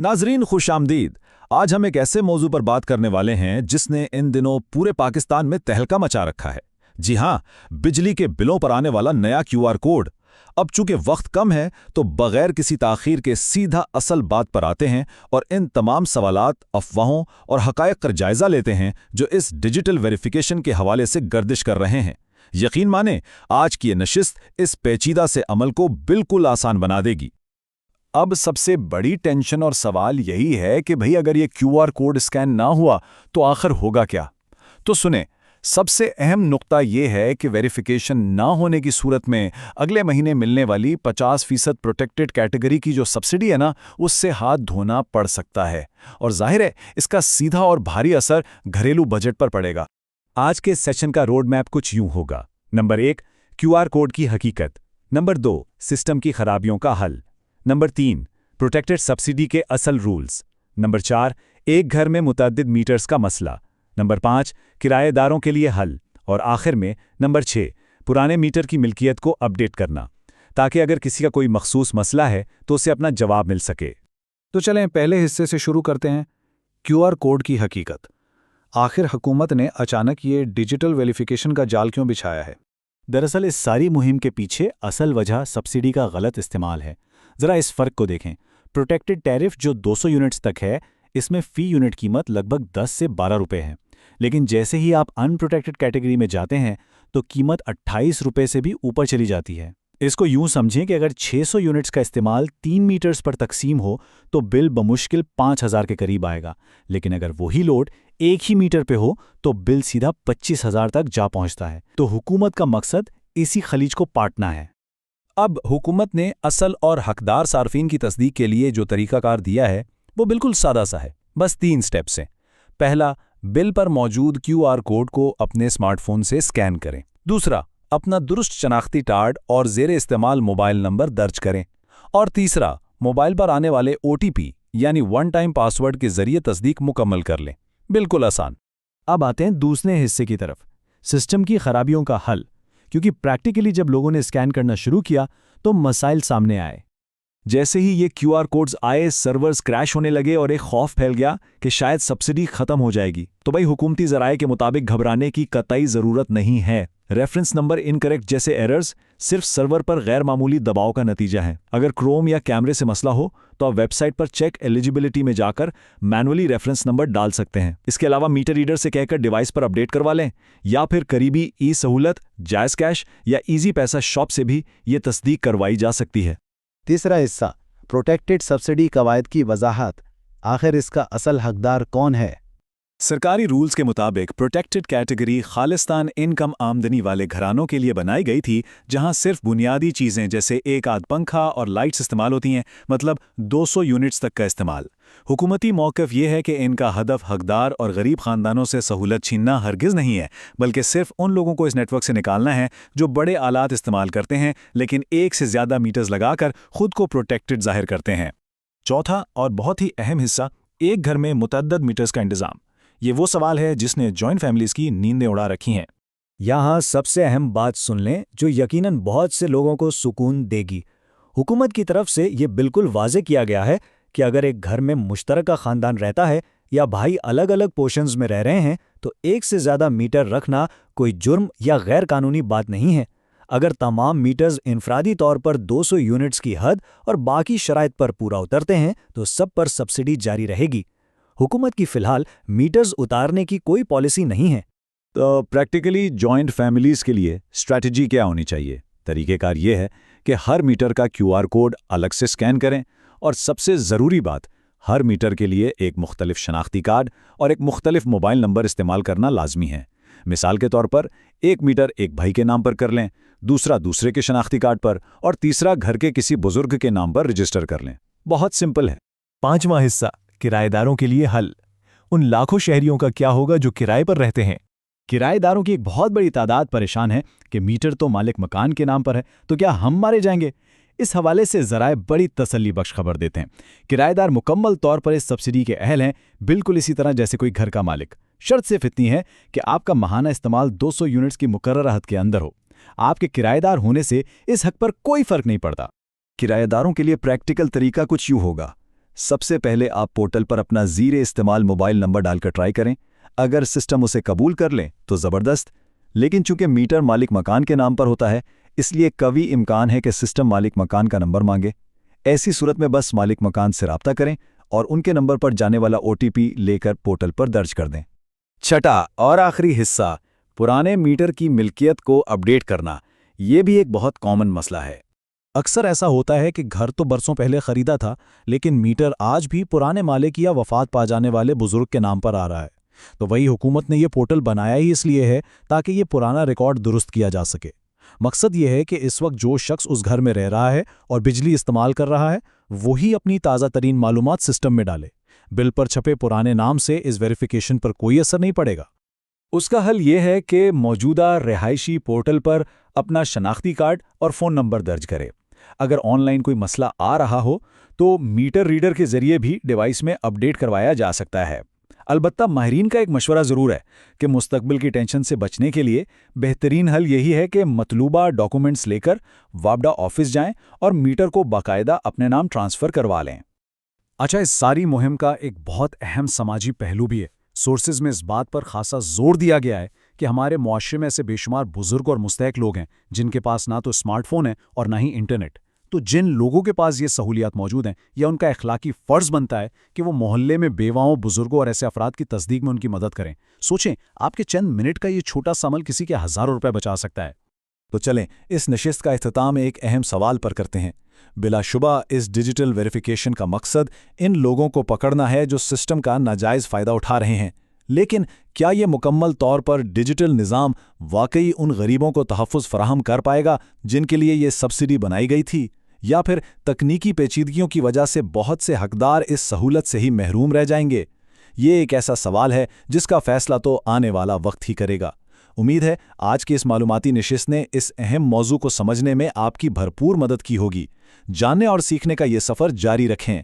नाजरीन खुश आमदीद। आज हम एक ऐसे मौजू पर बात करने वाले हैं जिसने इन दिनों पूरे पाकिस्तान में तहलका मचा रखा है। जी हाँ, बिजली के बिलों पर आने वाला नया क्यूआर कोड। अब चूंकि वक्त कम है तो बगैर किसी ताखीर के सीधा असल बात पर आते हैं और इन तमाम सवालात, अफवाहों और हकायक का जायजा लेते हैं जो इस डिजिटल वेरिफिकेशन के हवाले से गर्दिश कर रहे हैं। यकीन माने, आज की ये नशिस्त इस पेचीदा से अमल को बिल्कुल आसान बना देगी। अब सबसे बड़ी टेंशन और सवाल यही है कि भाई अगर ये क्यूआर कोड स्कैन ना हुआ तो आखिर होगा क्या। तो सुने, सबसे अहम नुक्ता ये है कि वेरिफिकेशन ना होने की सूरत में अगले महीने मिलने वाली 50% प्रोटेक्टेड कैटेगरी की जो सब्सिडी है ना, उससे हाथ धोना पड़ सकता है। और जाहिर है इसका सीधा और भारी असर घरेलू बजट पर पड़ेगा। आज के सेशन का रोड मैप कुछ यूं होगा। नंबर 1, क्यूआर कोड की हकीकत। नंबर 2, सिस्टम की खराबियों का हल। नंबर 3, प्रोटेक्टेड सब्सिडी के असल रूल्स। नंबर 4, एक घर में मुतअद्दिद मीटर्स का मसला। नंबर 5, किराएदारों के लिए हल। और आखिर में नंबर 6, पुराने मीटर की मिल्कियत को अपडेट करना, ताकि अगर किसी का कोई मखसूस मसला है तो उसे अपना जवाब मिल सके। तो चलें पहले हिस्से से शुरू करते हैं, क्यूआर कोड की हकीकत। आखिर हुकूमत ने अचानक ये डिजिटल वेरिफिकेशन का जाल क्यों बिछाया है? दरअसल इस सारी मुहिम के पीछे असल वजह सब्सिडी का गलत इस्तेमाल है। ज़रा इस फ़र्क को देखें। प्रोटेक्टेड टैरिफ जो 200 यूनिट्स तक है, इसमें फ़ी यूनिट कीमत लगभग 10 से 12 रुपए है। लेकिन जैसे ही आप अनप्रोटेक्टेड कैटेगरी में जाते हैं तो कीमत 28 रुपए से भी ऊपर चली जाती है। इसको यूं समझें कि अगर 600 यूनिट्स का इस्तेमाल 3 मीटर्स पर तकसीम हो तो बिल बमुश्किल 5000 के करीब आएगा। लेकिन अगर वही लोड एक ही मीटर पे हो तो बिल सीधा 25,000 तक जा पहुंचता है। तो हुकूमत का मकसद इसी खलीज को पाटना है। अब हुकूमत ने असल और हकदार सार्फिन की तस्दीक के लिए जो तरीकाकार दिया है वो बिल्कुल सादा सा है। बस 3 स्टेप्स हैं। पहला, बिल पर मौजूद क्यूआर कोड को अपने स्मार्टफोन से स्कैन करें। दूसरा, अपना दुरुस्त शनाख्ती कार्ड और ज़ेरे इस्तेमाल मोबाइल नंबर दर्ज करें। और तीसरा, मोबाइल पर आने वाले ओटीपी यानी वन टाइम पासवर्ड के जरिए तस्दीक मुकम्मल कर लें। बिल्कुल आसान। अब आते हैं दूसरे हिस्से की तरफ, सिस्टम की खराबियों का हल। क्योंकि प्रैक्टिकली जब लोगों ने स्कैन करना शुरू किया तो मसाइल सामने आए। जैसे ही ये क्यूआर कोड्स आए, सर्वर्स क्रैश होने लगे और एक खौफ फैल गया कि शायद सब्सिडी खत्म हो जाएगी। तो भाई हुकूमती ज़राए के मुताबिक घबराने की कतई ज़रूरत नहीं है। रेफरेंस नंबर इनकरेक्ट जैसे एरर्स सिर्फ सर्वर पर गैर मामूली दबाव का नतीजा है। अगर क्रोम या कैमरे से मसला हो तो आप वेबसाइट पर चेक एलिजिबिलिटी में जाकर मैनुअली रेफरेंस नंबर डाल सकते हैं। इसके अलावा मीटर रीडर से कहकर डिवाइस पर अपडेट करवा लें, या फिर करीबी ई सहूलत, जायज़ कैश या इजी पैसा शॉप से भी ये तस्दीक करवाई जा सकती है। तीसरा हिस्सा, प्रोटेक्टेड सब्सिडी कवायद की वजाहत। आखिर इसका असल हकदार कौन है? सरकारी रूल्स के मुताबिक प्रोटेक्टेड कैटेगरी खालिस्तान इनकम आमदनी वाले घरानों के लिए बनाई गई थी, जहां सिर्फ बुनियादी चीज़ें जैसे एक आध पंखा और लाइट्स इस्तेमाल होती हैं, मतलब 200 यूनिट्स तक का इस्तेमाल। हुकूमती मौक़िफ़ ये है कि इनका हदफ हकदार और गरीब ख़ानदानों से सहूलत छीनना हरगिज़ नहीं है, बल्कि सिर्फ उन लोगों को इस नेटवर्क से निकालना है जो बड़े आलात इस्तेमाल करते हैं लेकिन एक से ज़्यादा मीटर्स लगाकर खुद को प्रोटेक्टेड ज़ाहिर करते हैं। चौथा और बहुत ही अहम हिस्सा, एक घर में मुतअद्दिद मीटर्स का इंतज़ाम। ये वो सवाल है जिसने जॉइंट फैमिलीज़ की नींदें उड़ा रखी हैं। यहाँ सबसे अहम बात सुन लें जो यकीनन बहुत से लोगों को सुकून देगी। हुकूमत की तरफ से ये बिल्कुल वाज़े किया गया है कि अगर एक घर में मुश्तरका ख़ानदान रहता है या भाई अलग अलग पोर्शंस में रह रहे हैं तो एक से ज़्यादा मीटर रखना कोई जुर्म या गैर कानूनी बात नहीं है। अगर तमाम मीटर्स इनफरादी तौर पर 200 यूनिट्स की हद और बाकी शराइत पर पूरा उतरते हैं तो सब पर सब्सिडी जारी रहेगी। हुकूमत की फ़िलहाल मीटर्स उतारने की कोई पॉलिसी नहीं है। तो प्रैक्टिकली जॉइंट फैमिलीज़ के लिए स्ट्रैटेजी क्या होनी चाहिए? तरीक़ेकार ये है कि हर मीटर का क्यूआर कोड अलग से स्कैन करें, और सबसे ज़रूरी बात, हर मीटर के लिए एक मुख्तलिफ शनाख्ती कार्ड और एक मुख्तलिफ मोबाइल नंबर इस्तेमाल करना लाजमी है। मिसाल के तौर पर एक मीटर एक भाई के नाम पर कर लें, दूसरा दूसरे के शनाख्ती कार्ड पर और तीसरा घर के किसी बुजुर्ग के नाम पर रजिस्टर कर लें। बहुत सिंपल है। पांचवां हिस्सा, किराएदारों के लिए हल। उन लाखों शहरियों का क्या होगा जो किराए पर रहते हैं? किराएदारों की एक बहुत बड़ी तादाद परेशान है कि मीटर तो मालिक मकान के नाम पर है, तो क्या हम मारे जाएंगे? इस हवाले से ज़राए बड़ी तसल्ली बख्श खबर देते हैं। किराएदार मुकम्मल तौर पर इस सब्सिडी के अहल हैं, बिल्कुल इसी तरह जैसे कोई घर का मालिक। शर्त सिर्फ इतनी है कि आपका माहाना इस्तेमाल 200 यूनिट्स की मुकर्रर हद के अंदर हो। आपके किराएदार होने से इस हक पर कोई फ़र्क नहीं पड़ता। किराएदारों के लिए प्रैक्टिकल तरीका कुछ यूँ होगा। سب سے پہلے آپ پورٹل پر اپنا زیر استعمال موبائل نمبر ڈال کر ٹرائی کریں۔ اگر سسٹم اسے قبول کر لیں تو زبردست، لیکن چونکہ میٹر مالک مکان کے نام پر ہوتا ہے اس لیے قوی امکان ہے کہ سسٹم مالک مکان کا نمبر مانگے۔ ایسی صورت میں بس مالک مکان سے رابطہ کریں اور ان کے نمبر پر جانے والا OTP لے کر پورٹل پر درج کر دیں۔ چھٹا اور آخری حصہ، پرانے میٹر کی ملکیت کو اپڈیٹ کرنا۔ یہ بھی ایک بہت کامن مسئلہ ہے۔ اکثر ایسا ہوتا ہے کہ گھر تو برسوں پہلے خریدا تھا لیکن میٹر آج بھی پرانے مالک یا وفات پا جانے والے بزرگ کے نام پر آ رہا ہے۔ تو وہی حکومت نے یہ پورٹل بنایا ہی اس لیے ہے تاکہ یہ پرانا ریکارڈ درست کیا جا سکے۔ مقصد یہ ہے کہ اس وقت جو شخص اس گھر میں رہ رہا ہے اور بجلی استعمال کر رہا ہے وہی اپنی تازہ ترین معلومات سسٹم میں ڈالے۔ بل پر چھپے پرانے نام سے اس ویریفیکیشن پر کوئی اثر نہیں پڑے گا۔ اس کا حل یہ ہے کہ موجودہ رہائشی پورٹل پر اپنا شناختی کارڈ اور فون نمبر درج کرے۔ اگر آن لائن کوئی مسئلہ آ رہا ہو تو میٹر ریڈر کے ذریعے بھی ڈیوائس میں اپڈیٹ کروایا جا سکتا ہے۔ البتہ ماہرین کا ایک مشورہ ضرور ہے کہ مستقبل کی ٹینشن سے بچنے کے لیے بہترین حل یہی ہے کہ مطلوبہ ڈاکومنٹس لے کر وابڈا آفس جائیں اور میٹر کو باقاعدہ اپنے نام ٹرانسفر کروا لیں۔ اچھا، اس ساری مہم کا ایک بہت اہم سماجی پہلو بھی ہے۔ سورسز میں اس بات پر خاصا زور دیا گیا ہے کہ ہمارے معاشرے میں ایسے بے شمار بزرگ اور مستحق لوگ ہیں جن کے پاس نہ تو اسمارٹ فون ہے اور نہ ہی انٹرنیٹ۔ تو جن لوگوں کے پاس یہ سہولیات موجود ہیں یا ان کا اخلاقی فرض بنتا ہے کہ وہ محلے میں بیواؤں، بزرگوں اور ایسے افراد کی تصدیق میں ان کی مدد کریں۔ سوچیں، آپ کے چند منٹ کا یہ چھوٹا سا عمل کسی کے ہزاروں روپے بچا سکتا ہے۔ تو چلیں اس نشست کا اختتام ایک اہم سوال پر کرتے ہیں۔ بلا شبہ اس ڈیجیٹل ویریفیکیشن کا مقصد ان لوگوں کو پکڑنا ہے جو سسٹم کا ناجائز فائدہ اٹھا رہے ہیں، لیکن کیا یہ مکمل طور پر ڈیجیٹل نظام واقعی ان غریبوں کو تحفظ فراہم کر پائے گا جن کے لیے یہ سبسڈی بنائی گئی تھی، یا پھر تکنیکی پیچیدگیوں کی وجہ سے بہت سے حقدار اس سہولت سے ہی محروم رہ جائیں گے؟ یہ ایک ایسا سوال ہے جس کا فیصلہ تو آنے والا وقت ہی کرے گا۔ امید ہے آج کی اس معلوماتی نشست نے اس اہم موضوع کو سمجھنے میں آپ کی بھرپور مدد کی ہوگی۔ جاننے اور سیکھنے کا یہ سفر جاری رکھیں۔